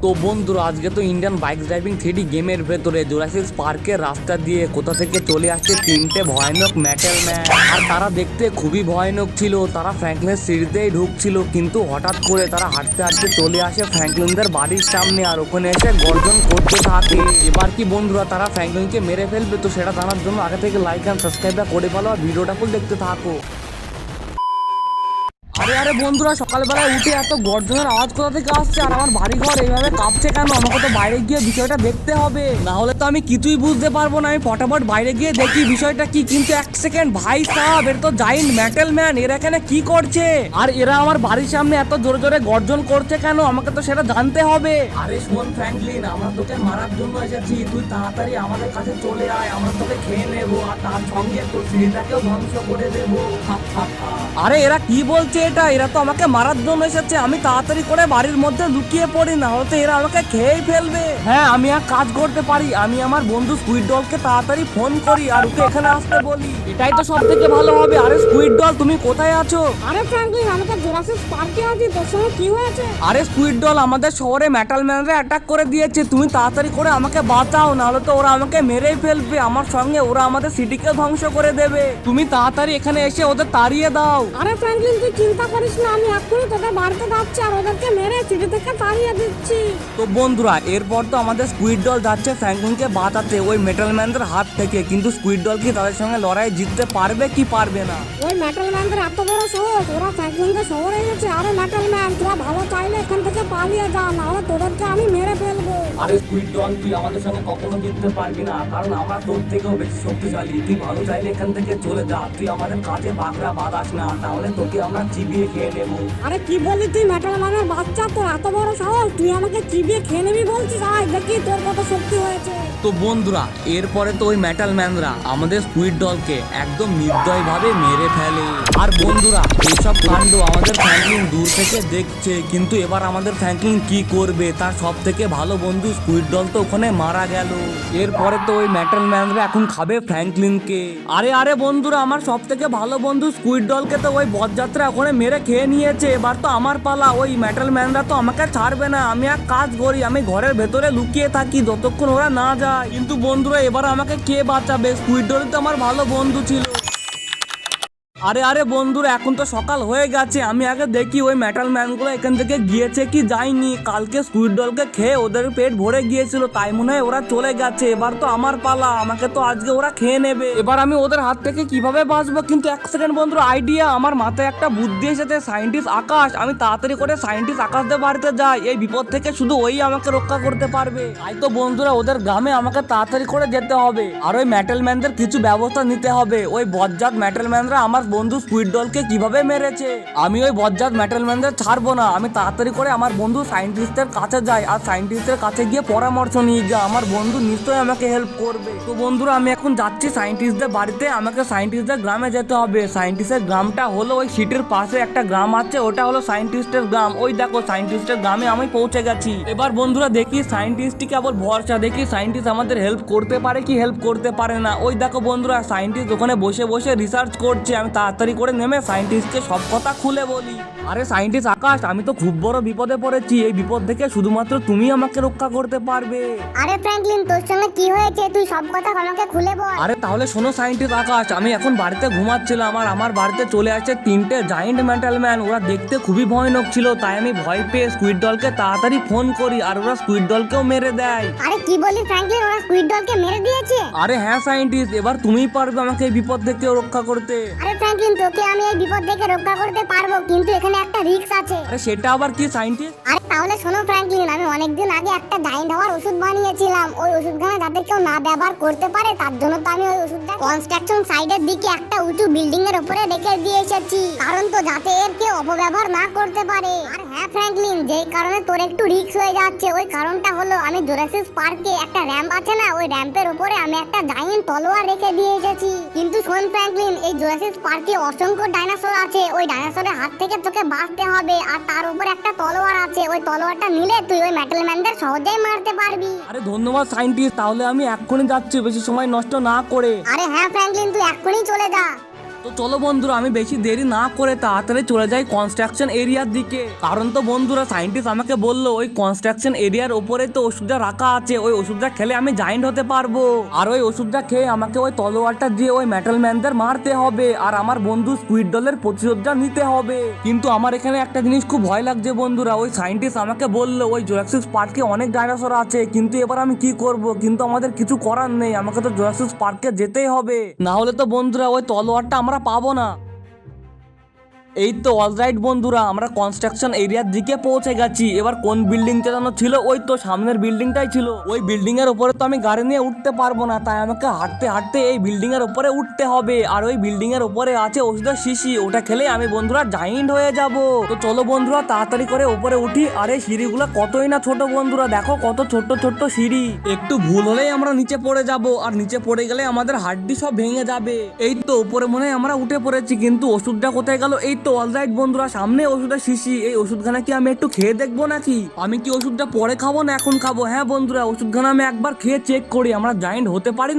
তো বন্ধুরা আজকে তো ইন্ডিয়ান বাইক ড্রাইভিং 3D গেমের ভেতরে জুরাসিক পার্কের রাস্তা দিয়ে কোথা থেকে চলে আসছে তিনটে ভয়ানক মেটাল ম্যান। আর তারা দেখতে খুবই ভয়ানক ছিল। তারা ফ্র্যাঙ্কলিনের সিঁড়িতেই ঢুকছিল, কিন্তু হঠাৎ করে তারা হাঁটতে হাঁটতে চলে আসে ফ্র্যাঙ্কলিনদের বাড়ির সামনে, আর ওখানে এসে গর্জন করতে থাকে। এবার কি বন্ধুরা তারা ফ্র্যাঙ্কলিনকে মেরে ফেলবে? তো সেটা জানার জন্য আগে থেকে লাইক অ্যান্ড সাবস্ক্রাইব করে ফেলো আর ভিডিওটা ফুল দেখতে থাকো। আরে আরে বন্ধুরা, সকালবেলায় উঠে এত গর্জনের আওয়াজ কোথা থেকে আসছে? আর আমার বাড়ি ঘর এইভাবে কাঁপছে কেন? আমাকে তো বাইরে গিয়ে বিষয়টা দেখতে হবে, না হলে তো আমি কিছুই বুঝতে পারবো না। আমি ফটাফট বাইরে গিয়ে দেখি বিষয়টা কি। কিন্তু এক সেকেন্ড, ভাই সাহেব, এর তো জাইন্ট মেটাল ম্যান। এরা এখানে কি করছে? আর এরা আমার বাড়ির সামনে এত জোরে জোরে গর্জন করছে কেন? আমাকে তো সেটা জানতে হবে। আরে শোন ফ্র্যাঙ্কলিন, আমরা তোকে মারার জন্য এসেছি। তুই তাড়াতাড়ি আমাদের কাছে চলে আয়, আমরা তোকে খেয়ে নেবো আর তার সঙ্গে তোর সিঁড়িটাকেও ধ্বংস করে দেবো। আরে এরা কি বলছে? এরা তো আমাকে মারার জন্য এসেছে। আমি তাড়াতাড়ি করে বাড়ির মধ্যে লুকিয়ে পড়ি, না হয়তো এরা আমাকে খেয়েই ফেলবে। হ্যাঁ, আমি এক কাজ করতে পারি। আমি আমার বন্ধু স্কুইড ডলকে তাড়াতাড়ি ফোন করি আর ওকে এখানে আসতে বলি। এটাই তো সব থেকে ভালো হবে। আরে স্কুইড ডল, তুমি কোথায় আছো? আরে ফ্র্যাঙ্কলিন, আমি তো জুরাসিক পার্কে আছি। তোর সঙ্গে কি হয়েছে? আরে স্কুইড ডল, আমাদের শহরে মেটাল ম্যানরা অ্যাটাক করে দিয়েছে। তুমি তাড়াতাড়ি করে আমাকে বাঁচাও, নাহলে তো ওরা আমাকে মেরেই ফেলবে। আমার সঙ্গে ওরা আমাদের সিটিকে ধ্বংস করে দেবে। তুমি তাড়াতাড়ি এখানে এসে ওদের তাড়িয়ে দাও। আরে ফ্র্যাঙ্কলিন, তুই চিন্তা করিস না, আমি এক্ষুনি তোদের বাড়িতে যাচ্ছি আর ওদেরকে মেরে সিঁড়ি থেকে তাড়িয়ে দিচ্ছি। তো বন্ধুরা, এরপর তো আমাদের স্কুইড ডল যাচ্ছে ফ্র্যাঙ্কলিনকে বাঁচাতে ওই মেটাল ম্যানদের হাত থেকে। কিন্তু স্কুইড ডল কি তাদের সঙ্গে লড়াই জিততে পারবে কি পারবে না? ওই মেটাল ম্যানদের এত বড় সাহস, ওরা ফ্র্যাঙ্কলিনকে শহরে গেছে। আরে মেটাল ম্যান, তোরা ভালো চাইলে এখান থেকে পালিয়ে যা, নাহলে তোদেরকে আমি মেরে ফেলবো। আরে স্কুইড ডল, তুই আমাদের সঙ্গে কখনো জিততে পারবি না, কারণ আমরা তোর থেকেও বেশি শক্তিশালী। তুই ভালো চাইলে এখান থেকে চলে যা। তুই আমাদের কাজে বাগড়া বাঁধাস না, তাহলে তোকে আমরা চিবিয়ে খেয়ে নেবো। আরে কি বলি তুই মেটাল ম্যানের বাচ্চা? তোর এত বড় সাহস, তুই আমাকে চিবিয়ে খেয়ে নিবি বলছিস? আয় দেখি তোর কত শক্তি হয়েছে। তো বন্ধুরা, এরপরে তো ওই মেটাল ম্যানরা আমাদের স্কুইড ডলকে একদম নির্দয়ভাবে মেরে ফেলে। আর বন্ধুরা, এইসব কাণ্ড আমাদের ফ্র্যাঙ্কলিন দূর থেকে দেখছে। কিন্তু এবার আমাদের ফ্র্যাঙ্কলিন কি করবে? তার সব থেকে ভালো বন্ধু স্কুইড ডল তো ওখানে মারা গেল। এরপরে তো ওই মেটাল ম্যানরা এখন খাবে ফ্র্যাঙ্কলিনকে। আরে আরে বন্ধুরা, আমার সব থেকে ভালো বন্ধু স্কুইড ডলকে তো ওই বজ্জাত্রা ওখানে মেরে খেয়ে নিয়েছে। এবার তো আমার পালা। ওই মেটাল ম্যানরা তো আমাকে ছাড়বে না। আমি এক কাজ করি, আমি ঘরের ভেতরে লুকিয়ে থাকি যতক্ষণ ওরা না যায়। কিন্তু বন্ধুরা, এবার আমাকে কে বাঁচাবে? স্কুইড ডল তো আমার ভালো বন্ধু ছিল। আরে আরে বন্ধুরা, এখন তো সকাল হয়ে গেছে। আমি আগে দেখি ওই মেটাল ম্যানগুলো এখান থেকে গিয়েছে কি যায়নি। কালকে স্কুইড ডলকে খেয়ে ওদের পেট ভরে গিয়েছিল, তাই মনে হয় ওরা চলে গেছে। এবার তো আমার পালা, আমাকে তো আজকে ওরা খেয়ে নেবে। এবার আমি ওদের হাত থেকে কিভাবে বাঁচবো? কিন্তু এক সেকেন্ড বন্ধুরা, আইডিয়া! আমার মাথায় একটা বুদ্ধি এসেছে। সায়েন্টিস্ট আকাশ, আমি তাড়াতাড়ি করে সায়েন্টিস্ট আকাশদের বাড়িতে যাই। এই বিপদ থেকে শুধু ওই আমাকে রক্ষা করতে পারবে। তাই তো বন্ধুরা, ওদের গ্রামে আমাকে তাড়াতাড়ি করে যেতে হবে আর ওই মেটাল ম্যানদের কিছু ব্যবস্থা নিতে হবে। ওই বজ্জাত মেটাল ম্যানরা আমার বন্ধু স্কুইড ডলকে কিভাবে মেরেছে। আমি ওই বজ্জাত মেটাল ম্যানদের ছাড়বো না। আমি তাড়াতাড়ি করে আমার বন্ধু সায়েন্টিস্টের কাছে যাই আর সায়েন্টিস্টের কাছে গিয়ে পরামর্শ নিয়ে যা। আমার বন্ধু নিশ্চয়ই আমাকে হেল্প করবে। তো বন্ধুরা, আমি এখন যাচ্ছি সায়েন্টিস্টদের বাড়িতে। আমাকে সায়েন্টিস্টদের গ্রামে যেতে হবে। সায়েন্টিস্টের গ্রামটা হলো ওই সিটির পাশে একটা গ্রাম আছে, ওটা হলো সায়েন্টিস্টের গ্রাম। ওই দেখো, সায়েন্টিস্টের গ্রামে আমি পৌঁছে গেছি। এবার বন্ধুরা দেখি সায়েন্টিস্টটি কেবল ভরসা, দেখি সায়েন্টিস্ট আমাদের হেল্প করতে পারে কি হেল্প করতে পারে না। ওই দেখো বন্ধুরা, সায়েন্টিস্ট ওখানে বসে বসে রিসার্চ করছে। আমি তাড়াতাড়ি করে নেমে সায়েন্টিস্টকে সব কথা খুলে বলি। আরে সায়েন্টিস্ট আকাশ, আমি তো খুব বড় বিপদে পড়েছি। এই বিপদ থেকে শুধুমাত্র তুমি আমাকে রক্ষা করতে পারবে। আরে ফ্র্যাঙ্কলিন, তোর সঙ্গে কি হয়েছে? তুই সব কথা আমাকে খুলে বল। আরে তাহলে শোনো সায়েন্টিস্ট আকাশ, আমি এখন বাড়িতে ঘুমাচ্ছিলাম আর আমার বাড়িতে চলে আসছে তিনটে জায়েন্ট মেটাল ম্যান। ওরা দেখতে খুবই ভয়ানক ছিল, তাই আমি ভয় পেয়ে স্কুইড ডলকে তাড়াতাড়ি ফোন করি আর ওরা স্কুইড ডলকেও মেরে দেয়। আরে কি বলি ফ্র্যাঙ্কলিন, ওরা স্কুইড ডলকে মেরে দিয়েছে? আরে হ্যাঁ সায়েন্টিস্ট, এবার তুমিই পারবে আমাকে এই বিপদ থেকে রক্ষা করতে। আরে ফ্র্যাঙ্কলিন, তোকে আমি এই বিপদ থেকে রক্ষা করতে পারবো, কিন্তু এখানে একটা রিস্ক আছে। আরে সেটা আবার কি সায়েন্টিস্ট? আরে তাহলে শোনো ফ্র্যাঙ্কলিন, আমি অনেকদিন আগে একটা জায়েন্ট হওয়ার ওষুধ বানিয়েছিলাম। ওই ওষুধখানা যাতে কেউ না ব্যবহার করতে পারে, তার জন্য তো আমি ওই ওষুধটা কনস্ট্রাকশন সাইডের দিকে একটা উঁচু বিল্ডিং এর উপরে রেখে দিয়ে এসেছি, কারণ তো যাতে এর কেউ অপব্যবহার না করতে পারে। আর হ্যাঁ ফ্র্যাঙ্কলিন, যেই কারণে তোর একটু রিস্ক হয়ে যাচ্ছে, ওই কারণটা হলো আমি জুরাসিক পার্কে একটা র্যাম্প আছে না, ওই র্যাম্পের উপরে আমি একটা জায়েন্ট তলোয়ার রেখে দিয়ে এসেছি। কিন্তু শোন ফ্র্যাঙ্কলিন, এই জুরাসিক পার্কে অসংখ্য ডাইনোসর আছে। ওই ডাইনোসরের হাত থেকে তোকে বাঁচতে হবে। আর তার উপরে একটা তলোয়ার আছে, ওই তলোয়ারটা নিলে তুই ওই মেটাল ম্যানদের সহজেই মারতে পারবি। আরে ধন্যবাদ সায়েন্টিস্ট, তাহলে আমি এক্ষুনি যাচ্ছি বেশি সময় নষ্ট না করে। আরে হ্যাঁ ফ্র্যাঙ্কলিন, তুই এক্ষুনি চলে যা। তো তো চলো বন্ধুরা আমি বেশি দেরি না করে তাড়াতাড়ি চলে যাই কনস্ট্রাকশন এরিয়ার দিকে। কারণ তো বন্ধুরা সায়েন্টিস্ট আমাকে বললো ওই কনস্ট্রাকশন এরিয়ার ওপরে তো ওষুধটা রাখা আছে, ওই ওষুধটা খেলে আমি জায়েন্ট হতে পারবো। আর ওই ওষুধটা খেয়ে আমাকে ওই তলোয়ারটা দিয়ে ওই মেটাল ম্যানদের মারতে হবে আর আমার বন্ধু স্কুইড ডলের প্রতিশোধটা নিতে হবে। কিন্তু আমার এখানে একটা জিনিস খুব ভয় লাগছে বন্ধুরা, ওই সায়েন্টিস্ট আমাকে বললো ওই জুরাসিক পার্কে অনেক ডাইনোসর আছে, কিন্তু এবার আমি কি করব? কিন্তু আমাদের কিছু করার নেই, আমাকে তো জুরাসিক পার্কে যেতেই হবে, না হলে তো বন্ধুরা ওই তলোয়ারটা আমরা পাবো না। এই তো অলরাইট বন্ধুরা, আমরা কনস্ট্রাকশন এরিয়ার দিকে পৌঁছে গেছি। এবার কোন বিল্ডিংটা যেন ছিল, ওই তো সামনের বিল্ডিংটাই ছিল। ওই বিল্ডিং এর উপরে তো আমি গাড়ি নিয়ে উঠতে পারবো না, তাই আমাকে হাঁটতে হাঁটতে এই বিল্ডিং এর উপরে উঠতে হবে। আর ওই বিল্ডিং এর উপরে আছে ওষুধের শিশি, ওটা খেলে আমি বন্ধুরা জায়েন্ট হয়ে যাব। তো চলো বন্ধুরা তাড়াতাড়ি করে উপরে উঠি। আর এই সিঁড়িগুলো কতই না ছোট বন্ধুরা, দেখো কত ছোট্ট ছোট্ট সিঁড়ি, একটু ভুল হলেই আমরা নিচে পড়ে যাব, আর নিচে পড়ে গেলে আমাদের হাড্ডি সব ভেঙে যাবে। এই তো উপরে মনে হয় আমরা উঠে পড়েছি, কিন্তু ওষুধটা কোথায় গেল? এই তো অলরাইট বন্ধুরা, সামনে ওষুধের শিশি। এই ওষুধখানা কি আমি একটু খেয়ে দেখবো নাকি? আমি কি ওষুধটা পরে খাবো না এখন খাবো? হ্যাঁ বন্ধুরা, ওষুধখানা আমি একবার খেয়ে চেক করি আমরা জায়েন্ট হতে পারি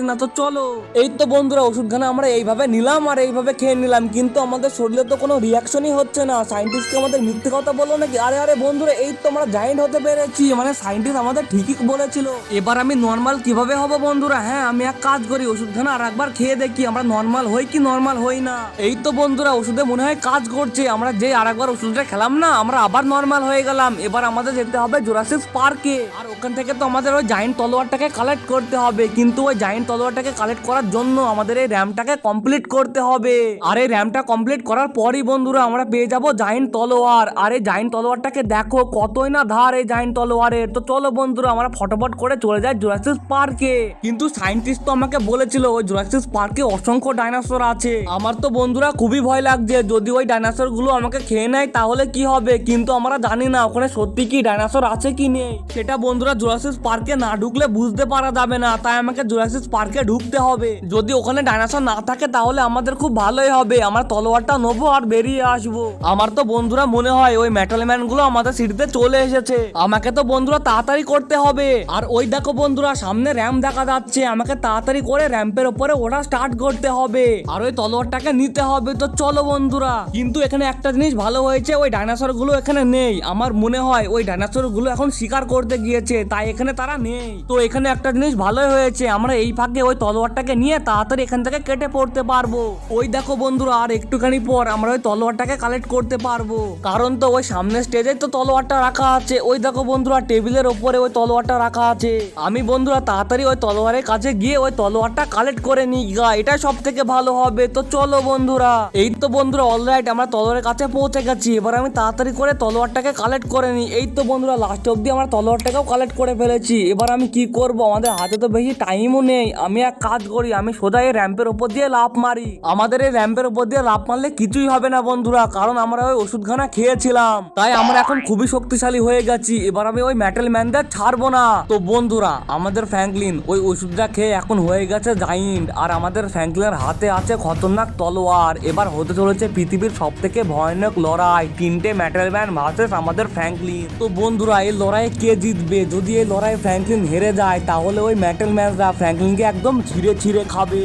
না। তো চলো, এই তো বন্ধুরা ওষুধখানা আমরা এইভাবে নিলাম আর এইভাবে খেয়ে নিলাম, কিন্তু আমাদের শরীরে তো কোনো রিয়াকশনই হচ্ছে না। সায়েন্টিস্টকে আমাদের মিথ্যে কথা বলো নাকি? আরে বন্ধুরা, এই তো আমরা জায়েন্ট হতে পেরেছি, মানে সায়েন্টিস্ট আমাদের ঠিকই বলেছিল। এবার আমি নর্মাল কিভাবে হব বন্ধুরা? হ্যাঁ আমি এক কাজ করি, ওষুধখানা আর একবার খেয়ে দেখি আমরা নর্মাল হই কি নর্মাল হই না। এই তো বন্ধুরা ওষুধে মনে হয় কাজ করছে, আমরা যে আরেকবার ওষুধটা খেলাম না, আমরা আবার নর্মাল হয়ে গেলাম। এবার আমাদের যেতে হবে জুরাসিক পার্কে, আর ওখান থেকে তো আমাদের ওই জায়েন্ট তলোয়ারটাকে কালেক্ট করতে হবে। কিন্তু ওই জায়েন্ট তলোয়ারটাকে কালেক্ট করার জন্য আমাদের এই র্যামটাকে কমপ্লিট করতে হবে। আর এই র্যামটা কমপ্লিট করার পরই বন্ধুরা আমরা পেয়ে যাব জায়েন্ট তলোয়ার। আর এই জায়েন্ট তলোয়ারটাকে দেখো কতই না ধার এই জায়েন্ট তলোয়ারের। তো চলো বন্ধুরা আমরা ফটাফট করে চলে যাই জুরাসিক পার্কে। কিন্তু সায়েন্টিস্ট তো আমাকে বলেছিল ওই জুরাসিক পার্কে অসংখ্য ডাইনোসর আছে। আমার তো বন্ধুরা খুবই ভয় লাগছে, যদি ওই ডাইনোসর গুলো আমাকে খেয়ে নেয় তাহলে কি হবে? কিন্তু আমরা জানি না ওখানে সত্যি কি ডাইনোসর আছে কি নেই, সেটা বন্ধুরা জুরাসিক পার্কে না ঢুকলে বুঝতে পারা যাবে না। তাই আমাকে জুরাসিক পার্কে ঢুকতে হবে। যদি ওখানে ডাইনোসর না থাকে তাহলে আমাদের খুব ভালোই হবে, আমরা তলোয়ারটা নেবো আর বেরিয়ে আসবো। আমার তো বন্ধুরা মনে হয় ওই মেটাল ম্যান গুলো আমাদের সিটিতে চলে এসেছে, আমাকে তো বন্ধুরা তাড়াতাড়ি করতে হবে। আর ওই দেখো বন্ধুরা সামনে র্যাম্প দেখা যাচ্ছে, আমাকে তাড়াতাড়ি করে র্যাম্পের উপরে ওটা স্টার্ট করতে হবে আর ওই তলোয়ারটাকে নিতে হবে। তো চলো বন্ধুরা, কিন্তু এখানে একটা জিনিস ভালো হয়েছে, ওই ডাইনোসর গুলো এখানে নেই। আমার মনে হয় ওই ডাইনোসর গুলো এখন শিকার করতে গিয়েছে, তাই এখানে তারা নেই। তো এখানে একটা জিনিস ভালোই হয়েছে, আমরা এই ফাঁকে ওই তলোয়ারটাকে নিয়ে তাড়াতাড়ি এখান থেকে কেটে পড়তে পারবো। ওই দেখো বন্ধুরা আর একটুখানি পর আমরা ওই তলোয়ারটাকে কালেক্ট করতে পারবো, কারণ তো ওই সামনের স্টেজে তো তলোয়ারটা রাখা আছে। ওই দেখো বন্ধুরা টেবিলের ওপরে ওই তলোয়ারটা রাখা আছে। আমি বন্ধুরা তাড়াতাড়ি ওই তলোয়ারের কাছে গিয়ে ওই তলোয়ারটা কালেক্ট করে নিই গা, এটা সব থেকে ভালো হবে। তো চলো বন্ধুরা, এই তো বন্ধুরা অলরাইট আমরা তলোয়ারের কাছে পৌঁছে গেছি। এবার আমি তাড়াতাড়ি করে তলোয়ারটাকে কালেক্ট করে নিই। এই তো বন্ধুরা লাস্ট অব্দি আমরা তলোয়ারটাকেও কালেক্ট করে ফেলেছি। এবার আমি কি করব, আমাদের হাতে তো বেশি টাইমও নেই। আমি এক কাজ করি, আমি সোজা এই র্যাম্পের উপর দিয়ে লাফ মারি। আমাদের এই র্যাম্পের উপর দিয়ে লাফ মারলে কিছুই হবে না বন্ধুরা, কারণ আমরা ওই ওষুধখানা খেয়েছিলাম, তাই আমরা এখন খুবই শক্তিশালী হয়ে গেছি। এবার আমি ওই মেটাল ম্যানদের ছাড়বো না। তো বন্ধুরা আমাদের ফ্র্যাঙ্কলিন ওই ওষুধটা খেয়ে এখন হয়ে গেছে জায়েন্ট, আর আমাদের ফ্র্যাঙ্কলিনের হাতে আছে খতরনাক তলোয়ার। এবার হতে চলেছে পৃথিবীর সব থেকে ভয়ানক লড়াই, তিনটে মেটাল ম্যান ভার্সেস আমাদের ফ্র্যাঙ্কলিন। তো বন্ধুরা এই লড়াইয়ে কে জিতবে? যদি এই লড়াই ফ্র্যাঙ্কলিন হেরে যায় তাহলে ওই মেটাল ম্যানরা ফ্র্যাঙ্কলিনকে একদম ছিঁড়ে ছিঁড়ে খাবে।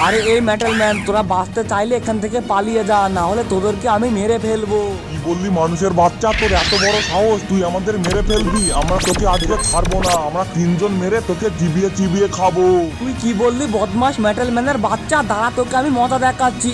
আরে এই মেটাল ম্যান তোরা বাঁচতে চাইলে এখান থেকে পালিয়ে যা, না হলে তোদেরকে আমি মেরে ফেলবো। কি বললি মানুষের বাচ্চা, তোর এত বড় সাহস, তুই আমাদের মেরে ফেলবি? আমরা তোকে আজকে ছাড়বো না, আমরা তিনজন মেরে তোকে চিবিয়ে চিবিয়ে খাবো। তুই কি বললি বদমাস মেটাল ম্যানের বাচ্চা? দাঁড়া তোকে আমি মজা দেখাচ্ছি।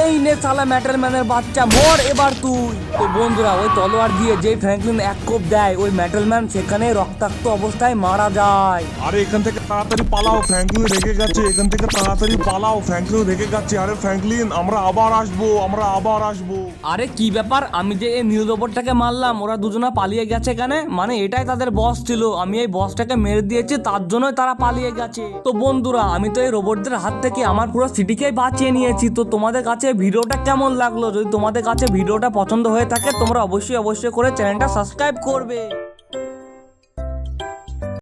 এই নে শালা মেটাল ম্যানের বাচ্চা, মর এবার তুই। তো বন্ধুরা ওই তলোয়ার দিয়ে যে ফ্র্যাঙ্কলিন এক কোপ দেয় ওই মেটাল ম্যান সেখানে রক্তাক্ত অবস্থায় মারা যায়। আরে এখান থেকে তাড়াতাড়ি পালাও, ফ্র্যাঙ্কলিন রেগে গেছে, এখান থেকে তাড়াতাড়ি পালাও, ফ্র্যাঙ্কলিন রেগে গেছে। আরে ফ্র্যাঙ্কলিন আমরা আবার আসবো। আরে কি ব্যাপার, আমি যে এই নীল রোবটটাকে মারলাম ওরা দুজনা পালিয়ে গেছে কেনে? মানে এটাই তাদের বস ছিল, আমি এই বসটাকে মেরে দিয়েছি তার জন্যই তারা পালিয়ে গেছে। তো বন্ধুরা আমি তো এই রোবটদের হাত থেকে আমার পুরো সিটিকেই বাঁচিয়ে নিয়েছি। তো তোমাদের কাছে ভিডিওটা কেমন লাগলো? যদি তোমাদের কাছে ভিডিওটা পছন্দ হয়ে থাকে তোমরা অবশ্যই করে চ্যানেলটা সাবস্ক্রাইব করবে।